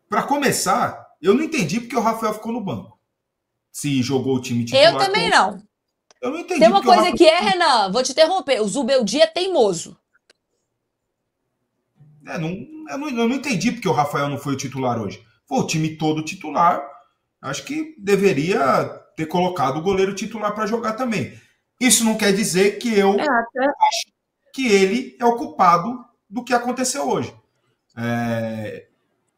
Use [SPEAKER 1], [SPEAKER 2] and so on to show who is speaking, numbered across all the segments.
[SPEAKER 1] Para começar, eu não entendi porque o Rafael ficou no banco. Se jogou o time
[SPEAKER 2] Eu
[SPEAKER 1] titular
[SPEAKER 2] também
[SPEAKER 1] todo.
[SPEAKER 2] não.
[SPEAKER 1] Eu não
[SPEAKER 2] Tem
[SPEAKER 1] entendi
[SPEAKER 2] uma
[SPEAKER 1] porque o
[SPEAKER 2] coisa
[SPEAKER 1] Rafael.
[SPEAKER 2] que é, Renan, vou te interromper. O Zubeldia é teimoso.
[SPEAKER 1] Eu não entendi porque o Rafael não foi o titular hoje. Foi o time todo titular. Acho que deveria ter colocado o goleiro titular para jogar também. Isso não quer dizer que
[SPEAKER 3] Até
[SPEAKER 1] ele é o culpado do que aconteceu hoje.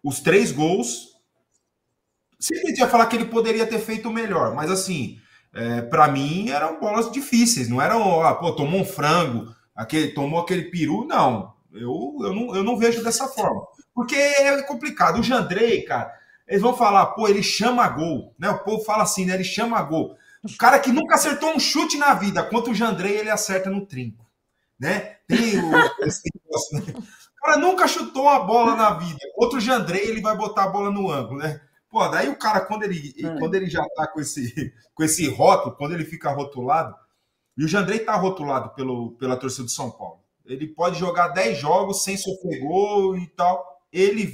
[SPEAKER 1] Os 3 gols. Sempre ia falar que ele poderia ter feito melhor, mas assim, para mim eram bolas difíceis, não eram, tomou um frango, tomou aquele peru, não. Eu não vejo dessa forma. Porque é complicado. O Jandrei, cara, eles vão falar, pô, ele chama gol, né? O povo fala assim, né? Ele chama gol. O cara que nunca acertou um chute na vida, quanto o Jandrei, ele acerta no trinco, né? Tem esse negócio, né? O cara nunca chutou uma bola na vida. Outro Jandrei, ele vai botar a bola no ângulo, né? Pô, daí o cara, quando ele já tá com esse rótulo, quando ele fica rotulado, e o Jandrei tá rotulado pela torcida do São Paulo. Ele pode jogar 10 jogos sem sofrer gol e tal. Ele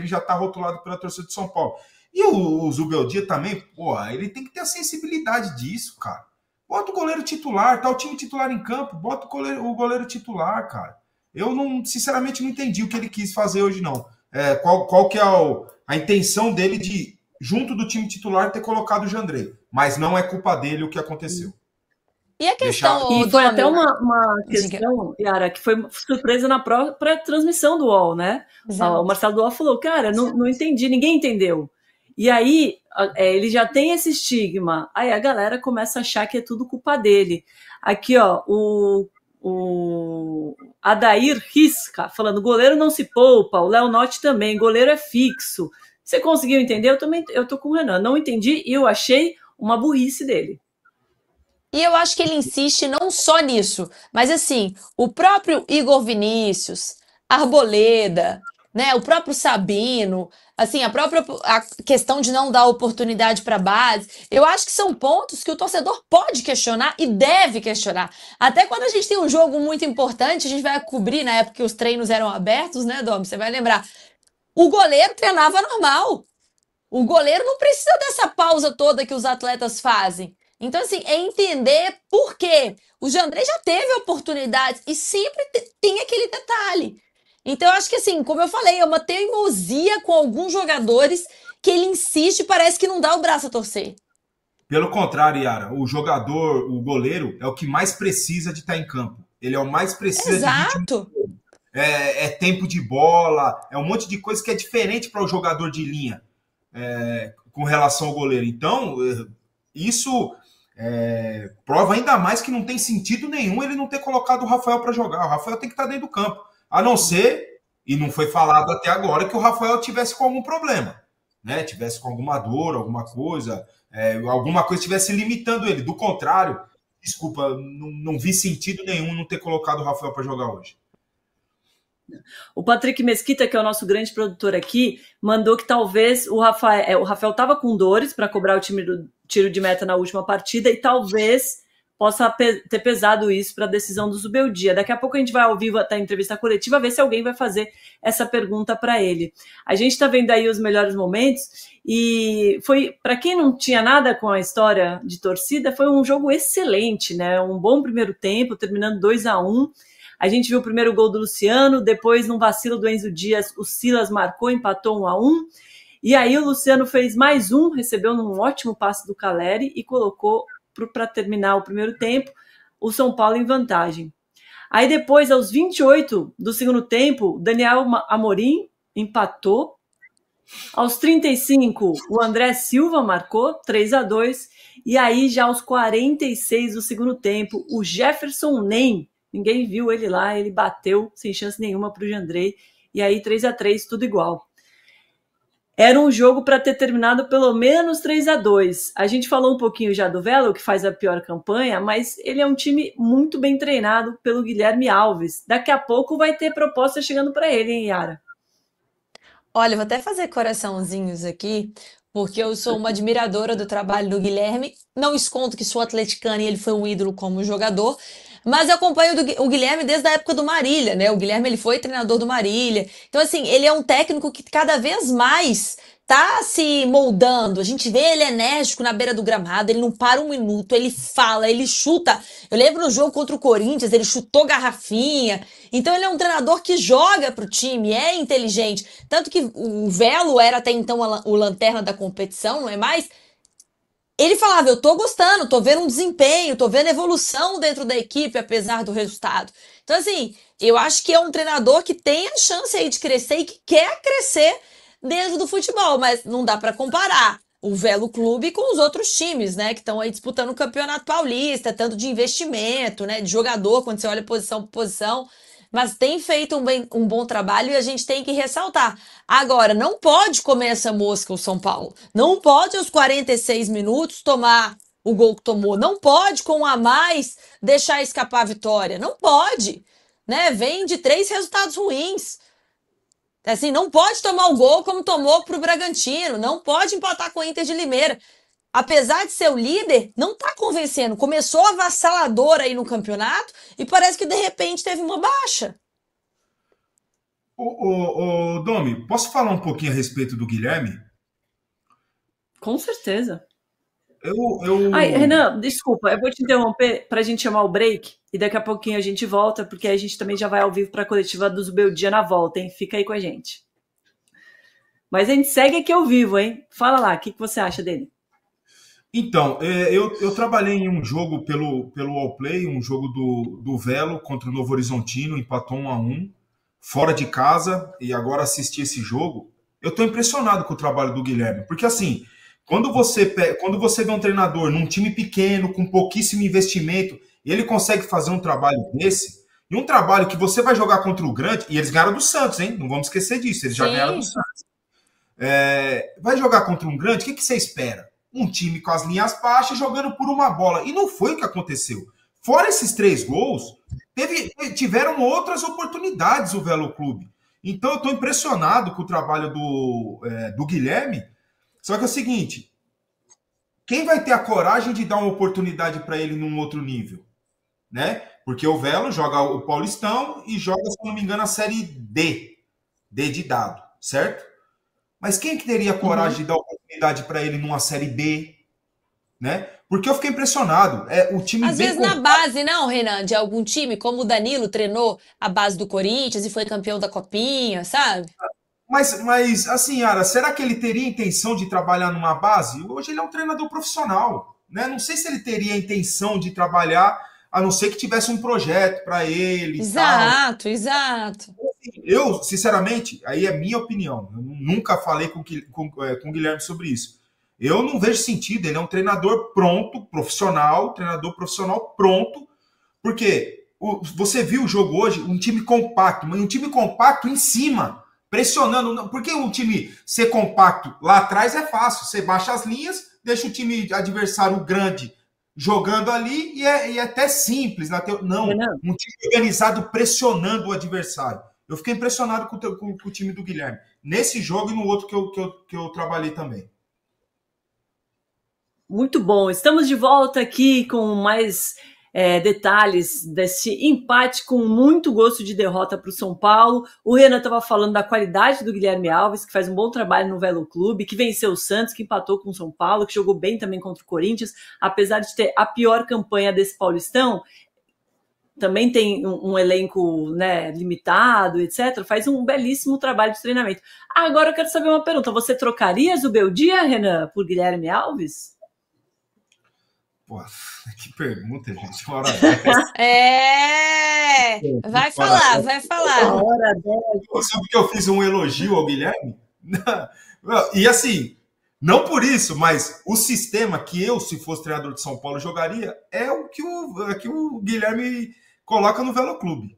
[SPEAKER 1] já tá rotulado pela torcida do São Paulo. E o Zubeldia também, porra, ele tem que ter a sensibilidade disso, cara. Bota o goleiro titular, tá o time titular em campo, bota o goleiro titular, cara. Eu não, sinceramente, não entendi o que ele quis fazer hoje, não. Qual que é a intenção dele de, junto do time titular, ter colocado o Jandrei. Mas não é culpa dele o que aconteceu.
[SPEAKER 2] E a
[SPEAKER 1] Deixar.
[SPEAKER 2] questão,
[SPEAKER 3] E
[SPEAKER 2] ô,
[SPEAKER 3] foi até
[SPEAKER 2] Domi,
[SPEAKER 3] uma
[SPEAKER 2] diga.
[SPEAKER 3] questão, Yara, que foi surpresa na própria transmissão do UOL, né? O
[SPEAKER 2] Exato.
[SPEAKER 3] Marcelo do UOL falou, cara, não entendi, ninguém entendeu. E aí, ele já tem esse estigma. Aí a galera começa a achar que é tudo culpa dele. Aqui, ó, o Adair Risca, falando, goleiro não se poupa, o Léo Notti também, goleiro é fixo. Você conseguiu entender? Eu tô com o Renan, não entendi e eu achei uma burrice dele.
[SPEAKER 2] E eu acho que ele insiste não só nisso, mas assim, o próprio Igor Vinícius, Arboleda, né, o próprio Sabino, assim, a questão de não dar oportunidade para base, eu acho que são pontos que o torcedor pode questionar e deve questionar. Até quando a gente tem um jogo muito importante, a gente vai cobrir na época que os treinos eram abertos, né, Dom? Você vai lembrar. O goleiro treinava normal. O goleiro não precisa dessa pausa toda que os atletas fazem. Então, assim, é entender por quê. O Jandrei já teve oportunidades e sempre tem aquele detalhe. Então, eu acho que, assim, como eu falei, é uma teimosia com alguns jogadores que ele insiste e parece que não dá o braço a torcer.
[SPEAKER 1] Pelo contrário, Yara, o goleiro, é o que mais precisa de estar em campo. Ele é o mais precisa de ritmo.
[SPEAKER 2] Exato.
[SPEAKER 1] É tempo de bola, é um monte de coisa que é diferente para o jogador de linha, com relação ao goleiro. Então, isso prova ainda mais que não tem sentido nenhum ele não ter colocado o Rafael para jogar. O Rafael tem que estar dentro do campo. A não ser, e não foi falado até agora, que o Rafael tivesse com algum problema, né? Tivesse com alguma dor, alguma coisa estivesse limitando ele. Do contrário, desculpa, não vi sentido nenhum não ter colocado o Rafael para jogar hoje.
[SPEAKER 3] O Patrick Mesquita, que é o nosso grande produtor aqui, mandou que talvez o Rafael estava com dores para cobrar o tiro de meta na última partida e talvez possa ter pesado isso para a decisão do Zubeldia. Daqui a pouco a gente vai ao vivo até a entrevista coletiva ver se alguém vai fazer essa pergunta para ele. A gente está vendo aí os melhores momentos e foi, para quem não tinha nada com a história de torcida, foi um jogo excelente, né? Um bom primeiro tempo, terminando 2-1. A gente viu o primeiro gol do Luciano, depois, num vacilo do Enzo Dias, o Silas marcou, empatou 1-1. E aí o Luciano fez mais um, recebeu num ótimo passe do Caleri e colocou para terminar o primeiro tempo o São Paulo em vantagem. Aí depois, aos 28 do segundo tempo, Daniel Amorim empatou. Aos 35, o André Silva marcou 3-2. E aí, já aos 46 do segundo tempo, o Jefferson Nem, ninguém viu ele lá, ele bateu sem chance nenhuma para o Jandrei. E aí 3-3, tudo igual. Era um jogo para ter terminado pelo menos 3-2. A gente falou um pouquinho já do Velo, que faz a pior campanha, mas ele é um time muito bem treinado pelo Guilherme Alves. Daqui a pouco vai ter proposta chegando para ele, hein, Yara?
[SPEAKER 2] Olha, eu vou até fazer coraçãozinhos aqui, porque eu sou uma admiradora do trabalho do Guilherme. Não escondo que sou atleticana e ele foi um ídolo como jogador, Mas eu acompanho o Guilherme desde a época do Marília, né? O Guilherme, ele foi treinador do Marília. Então, assim, ele é um técnico que cada vez mais tá se moldando. A gente vê ele enérgico na beira do gramado, ele não para um minuto, ele fala, ele chuta. Eu lembro no jogo contra o Corinthians, ele chutou garrafinha. Então ele é um treinador que joga pro time, é inteligente. Tanto que o Velo era até então o lanterna da competição, não é mais? Ele falava, eu tô gostando, tô vendo um desempenho, tô vendo evolução dentro da equipe, apesar do resultado. Então, assim, eu acho que é um treinador que tem a chance aí de crescer e que quer crescer dentro do futebol, mas não dá para comparar o Velo Clube com os outros times, né, que estão aí disputando o Campeonato Paulista, tanto de investimento, né, de jogador, quando você olha posição por posição, mas tem feito um bom trabalho e a gente tem que ressaltar. Agora, não pode comer essa mosca o São Paulo. Não pode aos 46 minutos tomar o gol que tomou. Não pode, com um a mais, deixar escapar a vitória. Não pode. Né? Vem de 3 resultados ruins. Assim, não pode tomar o gol como tomou pro Bragantino. Não pode empatar com o Inter de Limeira. Apesar de ser o líder, não tá convencendo. Começou avassalador aí no campeonato e parece que de repente teve uma baixa.
[SPEAKER 1] Domi, posso falar um pouquinho a respeito do Guilherme?
[SPEAKER 3] Com certeza.
[SPEAKER 1] Eu...
[SPEAKER 3] Ai, Renan, desculpa, eu vou te interromper para a gente chamar o break e daqui a pouquinho a gente volta, porque a gente também já vai ao vivo para a coletiva do Zubeldia na volta, hein? Fica aí com a gente. Mas a gente segue aqui ao vivo, hein? Fala lá, o que você acha dele?
[SPEAKER 1] Então, eu trabalhei em um jogo pelo Allplay, um jogo do Velo contra o Novo Horizontino, empatou 1-1, fora de casa, e agora assisti esse jogo. Eu estou impressionado com o trabalho do Guilherme, porque assim, quando você vê um treinador num time pequeno, com pouquíssimo investimento, e ele consegue fazer um trabalho desse, e um trabalho que você vai jogar contra o grande, e eles ganharam do Santos, hein? Não vamos esquecer disso, eles já ganharam do Santos. Vai jogar contra um grande, o que você espera? Um time com as linhas baixas jogando por uma bola. E não foi o que aconteceu. Fora esses 3 gols, tiveram outras oportunidades o Velo Clube. Então eu estou impressionado com o trabalho do Guilherme. Só que é o seguinte, quem vai ter a coragem de dar uma oportunidade para ele num outro nível? Né? Porque o Velo joga o Paulistão e joga, se não me engano, a Série D. D de dado, certo? Mas quem que teria coragem de dar oportunidade para ele numa Série B? Né? Porque eu fiquei impressionado. O time
[SPEAKER 2] às vezes na base, não, Renan, de algum time, como o Danilo treinou a base do Corinthians e foi campeão da Copinha, sabe?
[SPEAKER 1] Mas assim, Yara, será que ele teria intenção de trabalhar numa base? Hoje ele é um treinador profissional. Né? Não sei se ele teria a intenção de trabalhar, a não ser que tivesse um projeto para ele.
[SPEAKER 2] Exato, exato.
[SPEAKER 1] Eu, sinceramente, aí é minha opinião. Eu nunca falei com o Guilherme sobre isso. Eu não vejo sentido. Ele é um treinador pronto, treinador profissional pronto, porque você viu o jogo hoje, um time compacto, mas um time compacto em cima, pressionando. Porque um time ser compacto lá atrás é fácil. Você baixa as linhas, deixa o time adversário grande jogando ali e é até simples. Não, um time organizado pressionando o adversário. Eu fiquei impressionado com o time do Guilherme. Nesse jogo e no outro que eu trabalhei também.
[SPEAKER 3] Muito bom. Estamos de volta aqui com mais detalhes desse empate com muito gosto de derrota para o São Paulo. O Renan estava falando da qualidade do Guilherme Alves, que faz um bom trabalho no Velo Clube, que venceu o Santos, que empatou com o São Paulo, que jogou bem também contra o Corinthians, apesar de ter a pior campanha desse Paulistão. Também tem um elenco, né, limitado, etc. Faz um belíssimo trabalho de treinamento. Agora eu quero saber uma pergunta. Você trocaria Zubeldia, Renan, por Guilherme Alves?
[SPEAKER 1] Pô, que pergunta, gente. Uma hora
[SPEAKER 2] vai falar.
[SPEAKER 1] Sabe que eu fiz um elogio ao Guilherme? E assim, não por isso, mas o sistema que eu, se fosse treinador de São Paulo, jogaria é o que o Guilherme coloca no Velo Clube,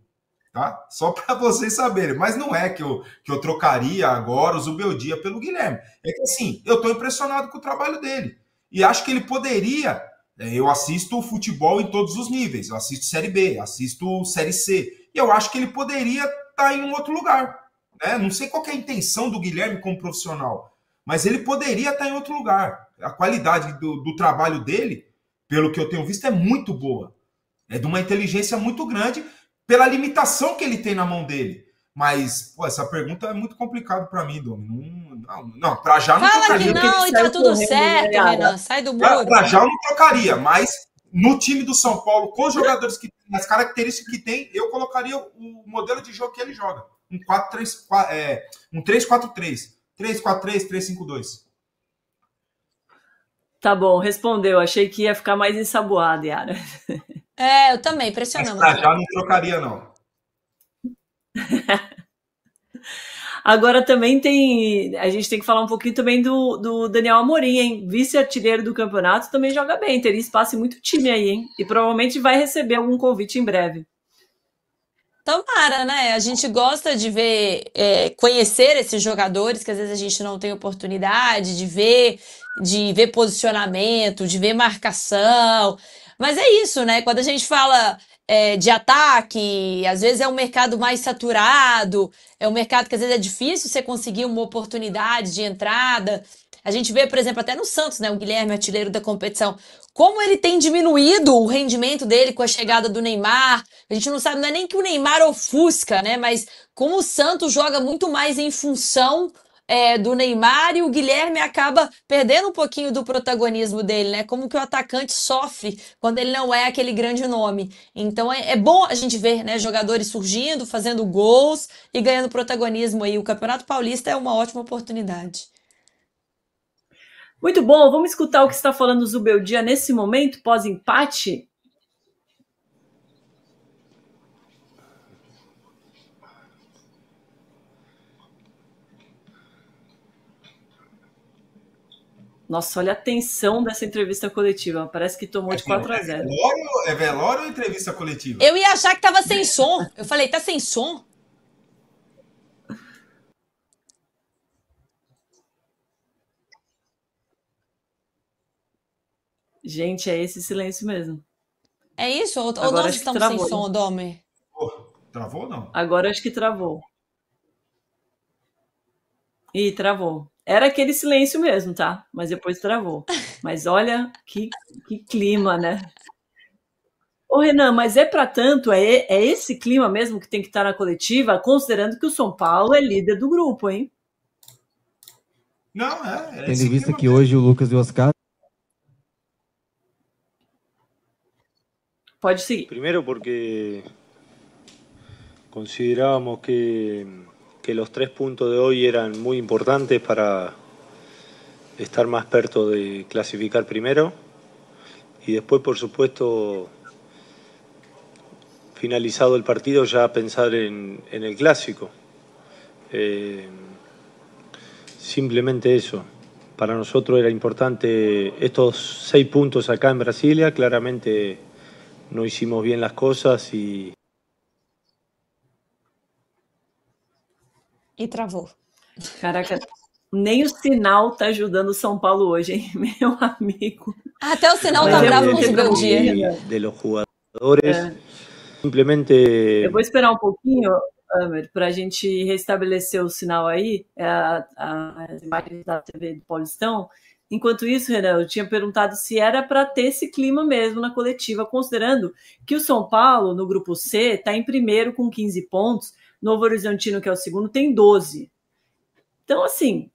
[SPEAKER 1] tá? Só para vocês saberem. Mas não é que eu trocaria agora o Zubeldia pelo Guilherme. É que assim, eu estou impressionado com o trabalho dele. E acho que ele poderia... Eu assisto futebol em todos os níveis. Eu assisto Série B, assisto Série C. E eu acho que ele poderia estar em um outro lugar. Né? Não sei qual é a intenção do Guilherme como profissional, mas ele poderia estar em outro lugar. A qualidade do trabalho dele, pelo que eu tenho visto, é muito boa. É de uma inteligência muito grande pela limitação que ele tem na mão dele. Mas, pô, essa pergunta é muito complicada para mim, Domi. Não, para já não
[SPEAKER 2] Fala
[SPEAKER 1] trocaria.
[SPEAKER 2] que não e tá tudo certo, Renan. Sai do muro.
[SPEAKER 1] Para já eu não trocaria, mas no time do São Paulo, com os jogadores que tem, as características que tem, eu colocaria o modelo de jogo que ele joga. Um 3-4-3. 3-4-3, 3-5-2.
[SPEAKER 3] Tá bom, respondeu. Achei que ia ficar mais ensaboado, Yara.
[SPEAKER 2] Eu também, impressionante.
[SPEAKER 1] Mas pra já não trocaria, não.
[SPEAKER 3] Agora também a gente tem que falar um pouquinho também do Daniel Amorim, hein? Vice-artilheiro do campeonato, também joga bem, teria espaço em muito time aí, hein? E provavelmente vai receber algum convite em breve.
[SPEAKER 2] Tomara, né? A gente gosta de ver, conhecer esses jogadores que às vezes a gente não tem oportunidade de ver posicionamento, de ver marcação. Mas é isso, né? Quando a gente fala de ataque, às vezes é um mercado mais saturado, é um mercado que às vezes é difícil você conseguir uma oportunidade de entrada. A gente vê, por exemplo, até no Santos, né? O Guilherme, artilheiro da competição, como ele tem diminuído o rendimento dele com a chegada do Neymar. A gente não sabe, não é nem que o Neymar ofusca, né? Mas como o Santos joga muito mais em função do Neymar, e o Guilherme acaba perdendo um pouquinho do protagonismo dele, né? Como que o atacante sofre quando ele não é aquele grande nome. Então é bom a gente ver, né, jogadores surgindo, fazendo gols e ganhando protagonismo aí. O Campeonato Paulista é uma ótima oportunidade.
[SPEAKER 3] Muito bom, vamos escutar o que está falando o Zubeldia nesse momento, pós-empate. Nossa, olha a tensão dessa entrevista coletiva. Parece que tomou de 4-0.
[SPEAKER 1] É velório ou entrevista coletiva?
[SPEAKER 2] Eu ia achar que tava sem som. Eu falei, tá sem som?
[SPEAKER 3] Gente, é esse silêncio mesmo.
[SPEAKER 2] É isso? Ou nós estamos sem som, Domer?
[SPEAKER 1] Travou ou não?
[SPEAKER 3] Agora acho que travou. Ih, travou. Era aquele silêncio mesmo, tá? Mas depois travou. Mas olha que clima, né? Ô, Renan, mas é para tanto? É esse clima mesmo que tem que estar na coletiva, considerando que o São Paulo é líder do grupo, hein?
[SPEAKER 1] Não,
[SPEAKER 4] tendo em vista que hoje o Lucas e o Oscar...
[SPEAKER 3] Pode seguir.
[SPEAKER 5] Primero porque considerábamos que los 3 puntos de hoy eran muy importantes para estar más perto de clasificar primero y después, por supuesto, finalizado el partido, ya pensar en el clásico. Simplemente eso. Para nosotros era importante estos 6 puntos acá en Brasilia. Claramente no hicimos bien las cosas y
[SPEAKER 2] travou.
[SPEAKER 3] Caraca, nem o sinal tá ajudando o São Paulo hoje, hein, meu amigo.
[SPEAKER 2] Até o sinal tá bravo com o Zubeldia.
[SPEAKER 5] De los jugadores. Simplemente...
[SPEAKER 3] Eu vou esperar um pouquinho, Amer, para a gente restabelecer o sinal aí, as imagens da TV do Paulistão. Enquanto isso, Renan, eu tinha perguntado se era para ter esse clima mesmo na coletiva, considerando que o São Paulo, no grupo C, está em primeiro com 15 pontos, Novo Horizontino, que é o segundo, tem 12. Então, assim,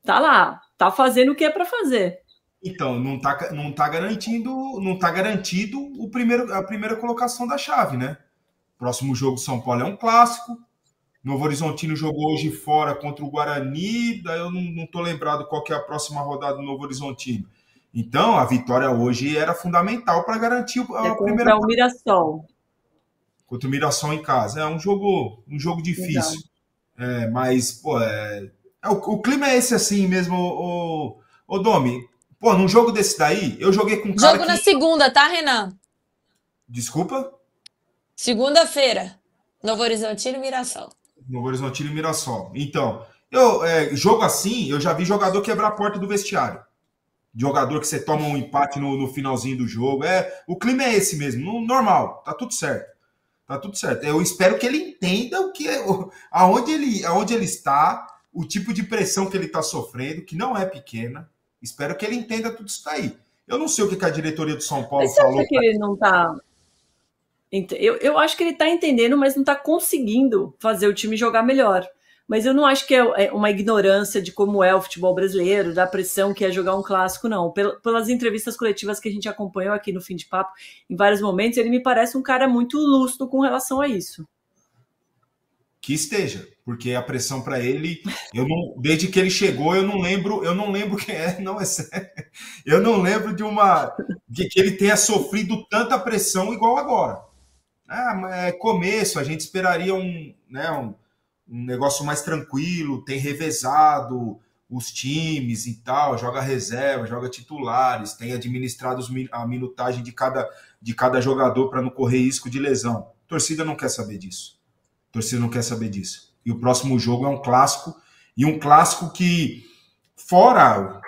[SPEAKER 3] tá lá, tá fazendo o que é para fazer.
[SPEAKER 1] Então, não tá garantido a primeira colocação da chave, né? Próximo jogo do São Paulo é um clássico. Novo Horizontino jogou hoje fora contra o Guarani, daí eu não tô lembrado qual que é a próxima rodada do Novo Horizontino. Então, a vitória hoje era fundamental para garantir a primeira...
[SPEAKER 3] Contra o Mirassol.
[SPEAKER 1] Contra o Mirassol em casa. É um jogo difícil. Mas, pô, o clima é esse assim mesmo, ô Domi. Pô, num jogo desse daí, eu joguei com um cara
[SPEAKER 2] Jogo na segunda, tá, Renan?
[SPEAKER 1] Desculpa?
[SPEAKER 2] Segunda-feira. Novo Horizontino e Mirassol.
[SPEAKER 1] Novo Horizontino e Mirassol. Então, jogo assim, eu já vi jogador quebrar a porta do vestiário. Jogador que você toma um empate no finalzinho do jogo. O clima é esse mesmo, normal, tá tudo certo. Tá tudo certo. Eu espero que ele entenda aonde ele está, o tipo de pressão que ele está sofrendo, que não é pequena. Espero que ele entenda tudo isso daí. Eu não sei o que a diretoria do São Paulo
[SPEAKER 3] falou. Mas você
[SPEAKER 1] falou.
[SPEAKER 3] acha que ele não tá... Eu acho que ele tá entendendo, mas não tá conseguindo fazer o time jogar melhor. Mas eu não acho que é uma ignorância de como é o futebol brasileiro, da pressão que é jogar um clássico, não. Pelas entrevistas coletivas que a gente acompanhou aqui no Fim de Papo, em vários momentos, ele me parece um cara muito lúcido com relação a isso.
[SPEAKER 1] Que esteja, porque a pressão para ele, desde que ele chegou, eu não lembro quem é, não é sério. Eu não lembro de que ele tenha sofrido tanta pressão igual agora. É começo, a gente esperaria um negócio mais tranquilo, tem revezado os times e tal, joga reserva, joga titulares, tem administrado a minutagem de cada jogador para não correr risco de lesão. A torcida não quer saber disso. E o próximo jogo é um clássico, e um clássico que, fora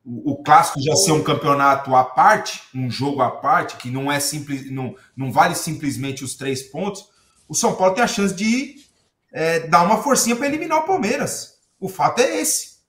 [SPEAKER 1] o clássico já ser um campeonato à parte, um jogo à parte, que não é simples, não vale simplesmente os 3 pontos, o São Paulo tem a chance de dar uma forcinha para eliminar o Palmeiras. O fato é esse.